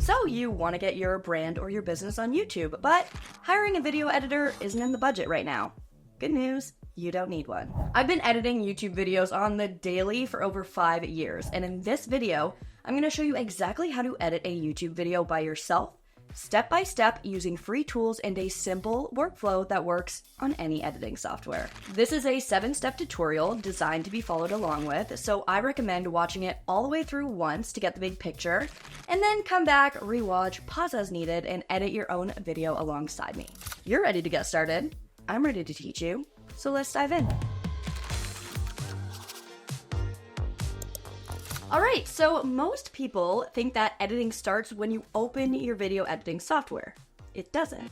So you want to get your brand or your business on YouTube, but hiring a video editor isn't in the budget right now. Good news, you don't need one. I've been editing YouTube videos on the daily for over 5 years, and in this video, I'm going to show you exactly how to edit a YouTube video by yourself, step by step, using free tools and a simple workflow that works on any editing software. This is a 7-step tutorial designed to be followed along with, so I recommend watching it all the way through once to get the big picture, and then come back, rewatch, pause as needed, and edit your own video alongside me. You're ready to get started. I'm ready to teach you, so let's dive in. Alright, so most people think that editing starts when you open your video editing software. It doesn't.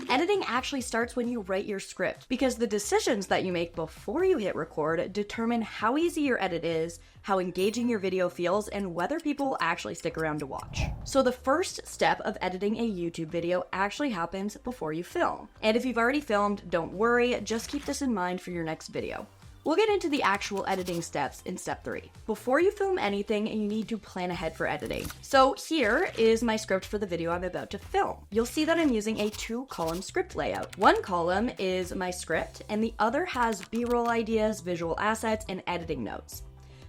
Editing actually starts when you write your script, because the decisions that you make before you hit record determine how easy your edit is, how engaging your video feels, and whether people will actually stick around to watch. So the first step of editing a YouTube video actually happens before you film. And if you've already filmed, don't worry, just keep this in mind for your next video. We'll get into the actual editing steps in step 3. Before you film anything, you need to plan ahead for editing. So here is my script for the video I'm about to film. You'll see that I'm using a 2-column script layout. One column is my script, and the other has B-roll ideas, visual assets, and editing notes.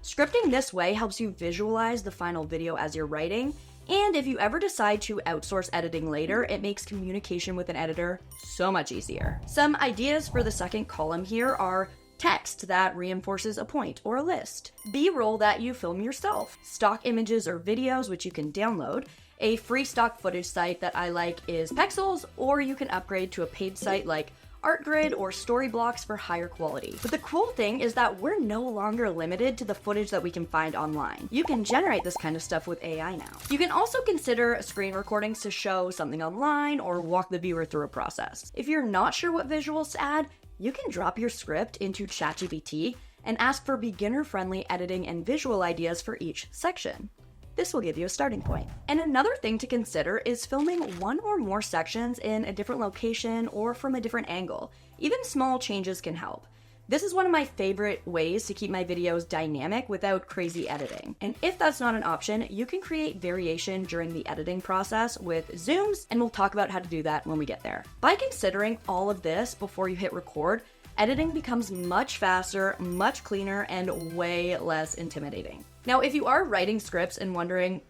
Scripting this way helps you visualize the final video as you're writing, and if you ever decide to outsource editing later, it makes communication with an editor so much easier. Some ideas for the second column here are text that reinforces a point or a list, B-roll that you film yourself, stock images or videos which you can download. A free stock footage site that I like is Pexels, or you can upgrade to a paid site like ArtGrid or Storyblocks for higher quality. But the cool thing is that we're no longer limited to the footage that we can find online. You can generate this kind of stuff with AI now. You can also consider screen recordings to show something online or walk the viewer through a process. If you're not sure what visuals to add, you can drop your script into ChatGPT and ask for beginner-friendly editing and visual ideas for each section. This will give you a starting point. And another thing to consider is filming one or more sections in a different location or from a different angle. Even small changes can help. This is one of my favorite ways to keep my videos dynamic without crazy editing. And if that's not an option, you can create variation during the editing process with zooms, and we'll talk about how to do that when we get there. By considering all of this before you hit record, editing becomes much faster, much cleaner, and way less intimidating. Now, if you are writing scripts and wondering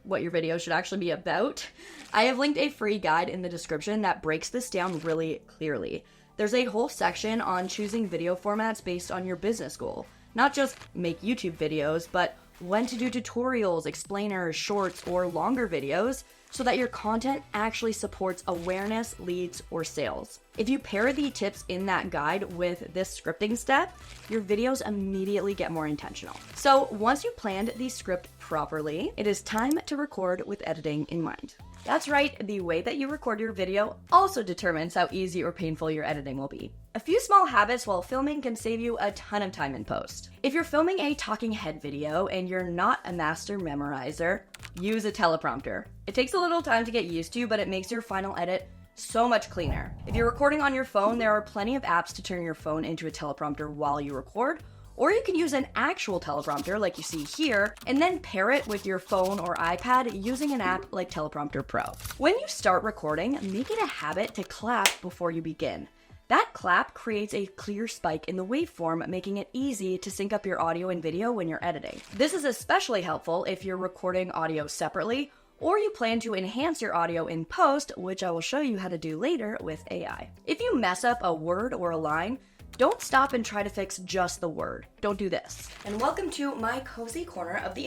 what your video should actually be about, I have linked a free guide in the description that breaks this down really clearly. There's a whole section on choosing video formats based on your business goal. Not just make YouTube videos, but when to do tutorials, explainers, shorts, or longer videos so that your content actually supports awareness, leads, or sales. If you pair the tips in that guide with this scripting step, your videos immediately get more intentional. So once you planned the script properly, it is time to record with editing in mind. That's right, the way that you record your video also determines how easy or painful your editing will be. A few small habits while filming can save you a ton of time in post. If you're filming a talking head video and you're not a master memorizer, use a teleprompter. It takes a little time to get used to, but it makes your final edit so much cleaner. If you're recording on your phone, there are plenty of apps to turn your phone into a teleprompter while you record, or you can use an actual teleprompter like you see here, and then pair it with your phone or iPad using an app like Teleprompter Pro. When you start recording, make it a habit to clap before you begin. That clap creates a clear spike in the waveform, making it easy to sync up your audio and video when you're editing. This is especially helpful if you're recording audio separately, or you plan to enhance your audio in post, which I will show you how to do later with AI. If you mess up a word or a line, don't stop and try to fix just the word. Don't do this. And welcome to my cozy corner of the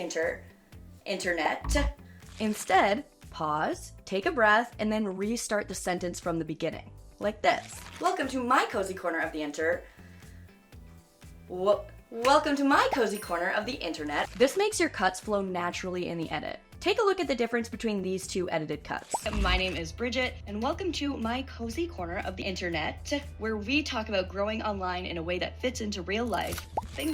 internet. Instead, pause, take a breath, and then restart the sentence from the beginning. Like this. Welcome to my cozy corner of the Welcome to my cozy corner of the internet. This makes your cuts flow naturally in the edit. Take a look at the difference between these two edited cuts. My name is Bridget, and welcome to my cozy corner of the internet, where we talk about growing online in a way that fits into real life.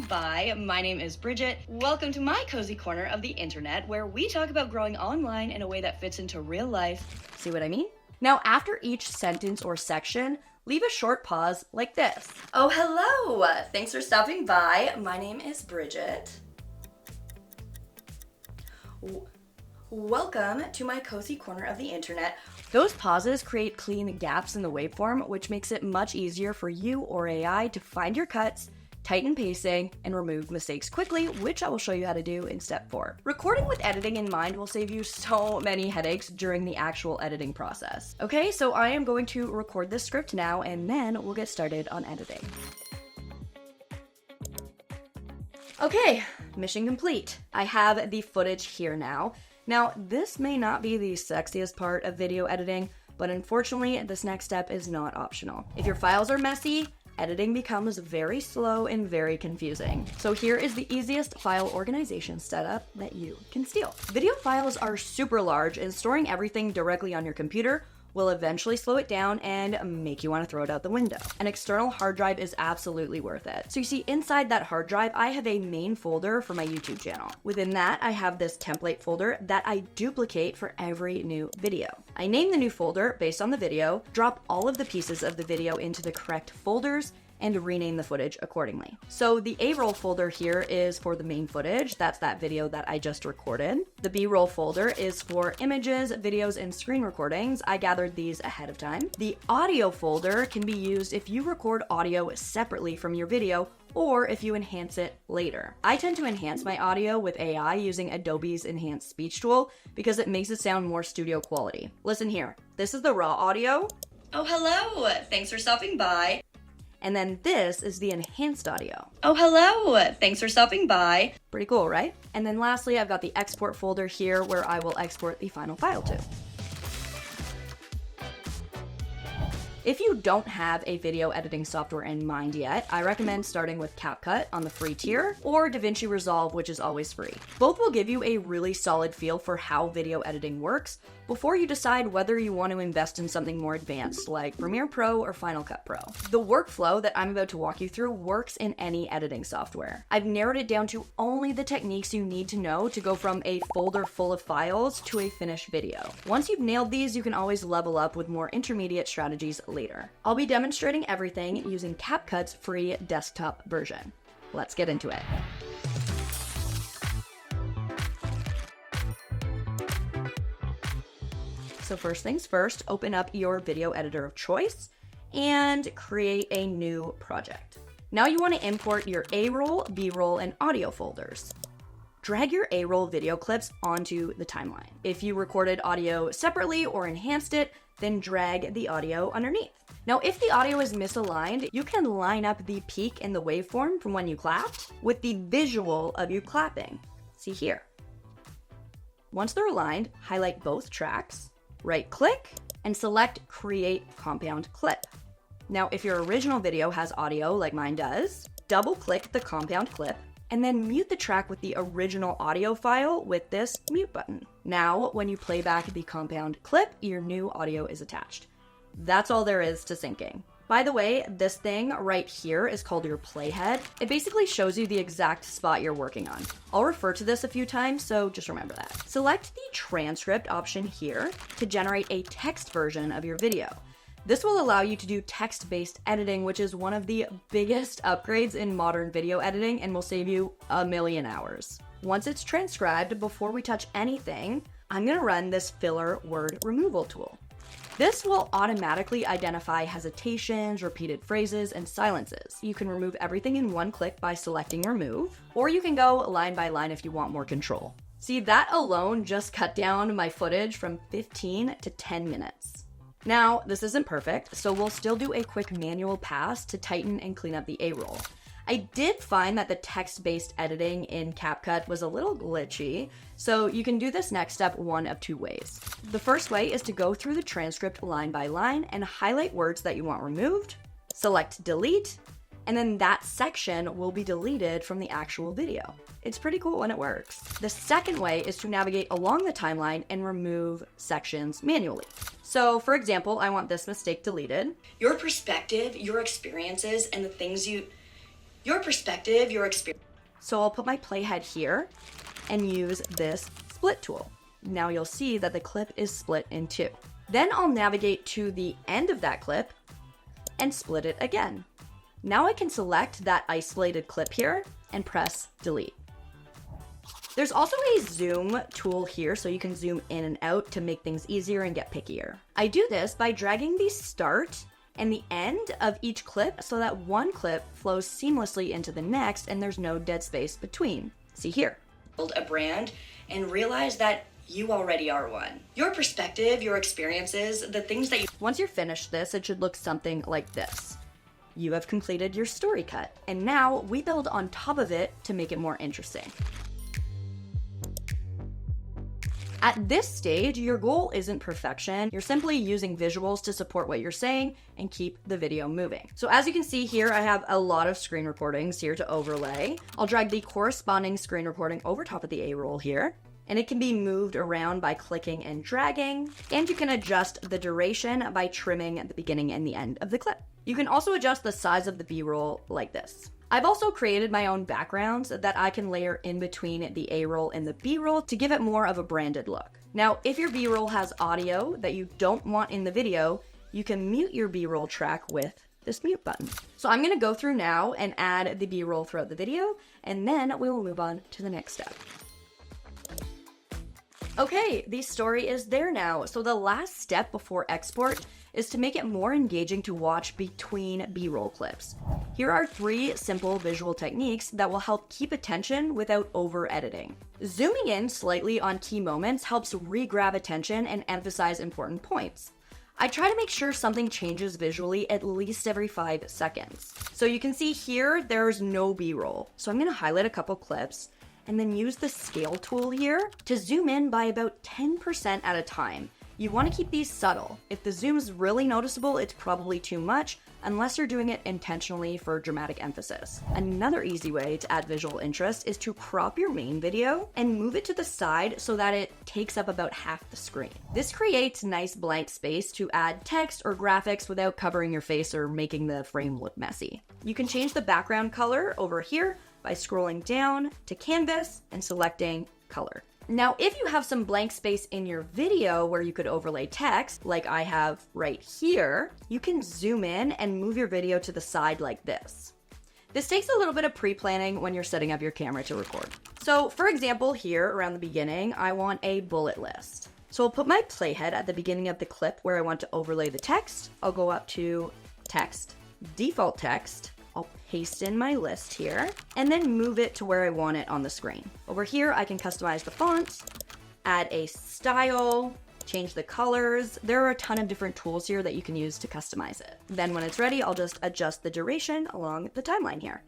Bye. My name is Bridget. Welcome to my cozy corner of the internet, where we talk about growing online in a way that fits into real life. See what I mean? Now, after each sentence or section, leave a short pause like this. Oh, hello! Thanks for stopping by. My name is Bridget. Welcome to my cozy corner of the internet. Those pauses create clean gaps in the waveform, which makes it much easier for you or AI to find your cuts, tighten pacing, and remove mistakes quickly, which I will show you how to do in step 4. Recording with editing in mind will save you so many headaches during the actual editing process. Okay, so I am going to record this script now, and then we'll get started on editing. Okay, mission complete. I have the footage here now. Now, this may not be the sexiest part of video editing, but unfortunately, this next step is not optional. If your files are messy, editing becomes very slow and very confusing. So here is the easiest file organization setup that you can steal. Video files are super large, and storing everything directly on your computer will eventually slow it down and make you want to throw it out the window. An external hard drive is absolutely worth it. So you see, inside that hard drive, I have a main folder for my YouTube channel. Within that, I have this template folder that I duplicate for every new video. I name the new folder based on the video, drop all of the pieces of the video into the correct folders, and rename the footage accordingly. So the A-roll folder here is for the main footage. That's that video that I just recorded. The B-roll folder is for images, videos, and screen recordings. I gathered these ahead of time. The audio folder can be used if you record audio separately from your video or if you enhance it later. I tend to enhance my audio with AI using Adobe's Enhanced Speech tool because it makes it sound more studio quality. Listen here, this is the raw audio. Oh, hello, thanks for stopping by. And then this is the enhanced audio. Oh, hello, thanks for stopping by. Pretty cool, right? And then lastly, I've got the export folder here where I will export the final file to. If you don't have a video editing software in mind yet, I recommend starting with CapCut on the free tier or DaVinci Resolve, which is always free. Both will give you a really solid feel for how video editing works before you decide whether you want to invest in something more advanced like Premiere Pro or Final Cut Pro. The workflow that I'm about to walk you through works in any editing software. I've narrowed it down to only the techniques you need to know to go from a folder full of files to a finished video. Once you've nailed these, you can always level up with more intermediate strategies later. I'll be demonstrating everything using CapCut's free desktop version. Let's get into it. So first things first, open up your video editor of choice and create a new project. Now you want to import your A-roll, B-roll, and audio folders. Drag your A-roll video clips onto the timeline. If you recorded audio separately or enhanced it, then drag the audio underneath. Now, if the audio is misaligned, you can line up the peak in the waveform from when you clapped with the visual of you clapping. See here. Once they're aligned, highlight both tracks, right-click, and select Create Compound Clip. Now, if your original video has audio like mine does, double-click the compound clip and then mute the track with the original audio file with this mute button. Now, when you play back the compound clip, your new audio is attached. That's all there is to syncing. By the way, this thing right here is called your playhead. It basically shows you the exact spot you're working on. I'll refer to this a few times, so just remember that. Select the transcript option here to generate a text version of your video. This will allow you to do text-based editing, which is one of the biggest upgrades in modern video editing and will save you a million hours. Once it's transcribed, before we touch anything, I'm gonna run this filler word removal tool. This will automatically identify hesitations, repeated phrases, and silences. You can remove everything in one click by selecting remove, or you can go line by line if you want more control. See, that alone just cut down my footage from 15 to 10 minutes. Now, this isn't perfect, so we'll still do a quick manual pass to tighten and clean up the A-roll. I did find that the text-based editing in CapCut was a little glitchy, so you can do this next step one of two ways. The first way is to go through the transcript line by line and highlight words that you want removed, select delete, and then that section will be deleted from the actual video. It's pretty cool when it works. The second way is to navigate along the timeline and remove sections manually. So for example, I want this mistake deleted. Your perspective, your experiences, and the things your perspective, your experience. So I'll put my playhead here and use this split tool. Now you'll see that the clip is split in two. Then I'll navigate to the end of that clip and split it again. Now I can select that isolated clip here and press delete. There's also a zoom tool here, so you can zoom in and out to make things easier and get pickier. I do this by dragging the start and the end of each clip so that one clip flows seamlessly into the next and there's no dead space between. See here. Build a brand and realize that you already are one. Your perspective, your experiences, the things that you... Once you're finished this, it should look something like this. You have completed your story cut, and now we build on top of it to make it more interesting. At this stage, your goal isn't perfection. You're simply using visuals to support what you're saying and keep the video moving. So as you can see here, I have a lot of screen recordings here to overlay. I'll drag the corresponding screen recording over top of the A-roll here, and it can be moved around by clicking and dragging, and you can adjust the duration by trimming at the beginning and the end of the clip. You can also adjust the size of the B-roll like this. I've also created my own backgrounds that I can layer in between the A-roll and the B-roll to give it more of a branded look. Now, if your B-roll has audio that you don't want in the video, you can mute your B-roll track with this mute button. So I'm gonna go through now and add the B-roll throughout the video, and then we will move on to the next step. Okay, the story is there now. So the last step before export is to make it more engaging to watch between B-roll clips. Here are 3 simple visual techniques that will help keep attention without over-editing. Zooming in slightly on key moments helps re-grab attention and emphasize important points. I try to make sure something changes visually at least every 5 seconds. So you can see here, there's no B-roll. So I'm gonna highlight a couple clips and then use the scale tool here to zoom in by about 10% at a time. You want to keep these subtle. If the zoom is really noticeable, it's probably too much, unless you're doing it intentionally for dramatic emphasis. Another easy way to add visual interest is to crop your main video and move it to the side so that it takes up about half the screen. This creates nice blank space to add text or graphics without covering your face or making the frame look messy. You can change the background color over here by scrolling down to canvas and selecting color. Now, if you have some blank space in your video where you could overlay text, like I have right here, you can zoom in and move your video to the side like this. This takes a little bit of pre-planning when you're setting up your camera to record. So for example, here around the beginning, I want a bullet list. So I'll put my playhead at the beginning of the clip where I want to overlay the text. I'll go up to text, default text. I'll paste in my list here and then move it to where I want it on the screen. Over here, I can customize the font, add a style, change the colors. There are a ton of different tools here that you can use to customize it. Then when it's ready, I'll just adjust the duration along the timeline here.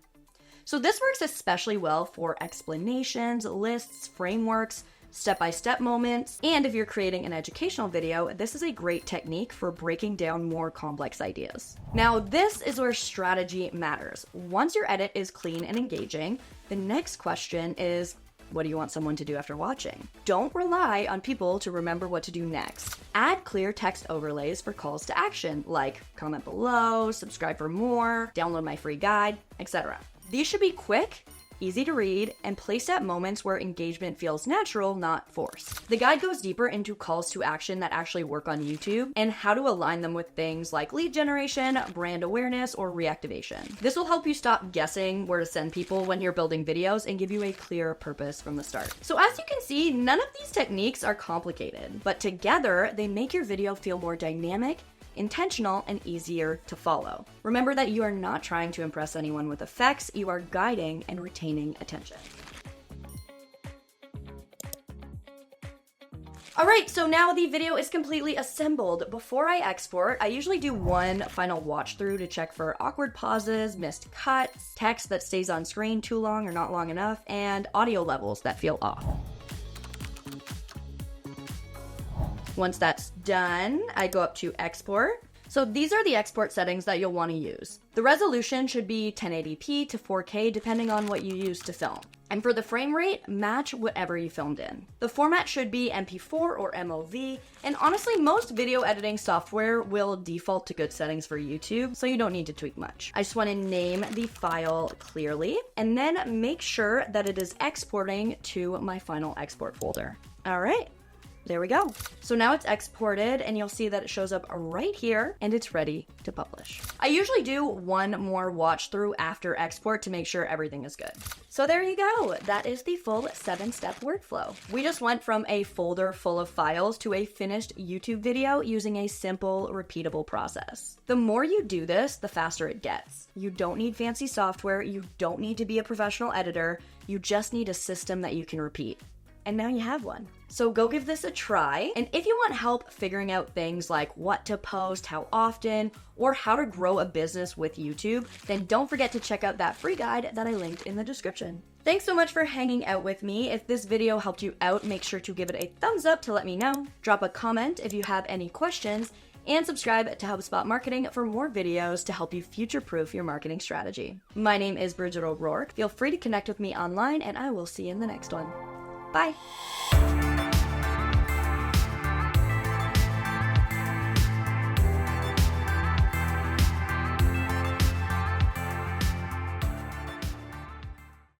So this works especially well for explanations, lists, frameworks, step-by-step moments, and if you're creating an educational video, this is a great technique for breaking down more complex ideas. Now, this is where strategy matters. Once your edit is clean and engaging, the next question is, what do you want someone to do after watching? Don't rely on people to remember what to do next. Add clear text overlays for calls to action, like comment below, subscribe for more, download my free guide, etc. These should be quick, easy to read, and placed at moments where engagement feels natural, not forced. The guide goes deeper into calls to action that actually work on YouTube and how to align them with things like lead generation, brand awareness, or reactivation. This will help you stop guessing where to send people when you're building videos and give you a clear purpose from the start. So as you can see, none of these techniques are complicated, but together they make your video feel more dynamic, intentional, and easier to follow. Remember that you are not trying to impress anyone with effects, you are guiding and retaining attention. All right, so now the video is completely assembled. Before I export, I usually do one final watch through to check for awkward pauses, missed cuts, text that stays on screen too long or not long enough, and audio levels that feel off. Once that's done, I go up to export. So these are the export settings that you'll want to use. The resolution should be 1080p to 4K depending on what you use to film. And for the frame rate, match whatever you filmed in. The format should be MP4 or MOV, and honestly, most video editing software will default to good settings for YouTube, so you don't need to tweak much. I just want to name the file clearly, and then make sure that it is exporting to my final export folder. All right. there we go. So now it's exported and you'll see that it shows up right here and it's ready to publish. I usually do one more watch through after export to make sure everything is good. So there you go. That is the full 7-step workflow. We just went from a folder full of files to a finished YouTube video using a simple, repeatable process. The more you do this, the faster it gets. You don't need fancy software. You don't need to be a professional editor. You just need a system that you can repeat. And now you have one. So go give this a try. And if you want help figuring out things like what to post, how often, or how to grow a business with YouTube, then don't forget to check out that free guide that I linked in the description. Thanks so much for hanging out with me. If this video helped you out, make sure to give it a thumbs up to let me know. Drop a comment if you have any questions, and subscribe to HubSpot Marketing for more videos to help you future-proof your marketing strategy. My name is Bridget O'Rourke. Feel free to connect with me online, and I will see you in the next one. Bye.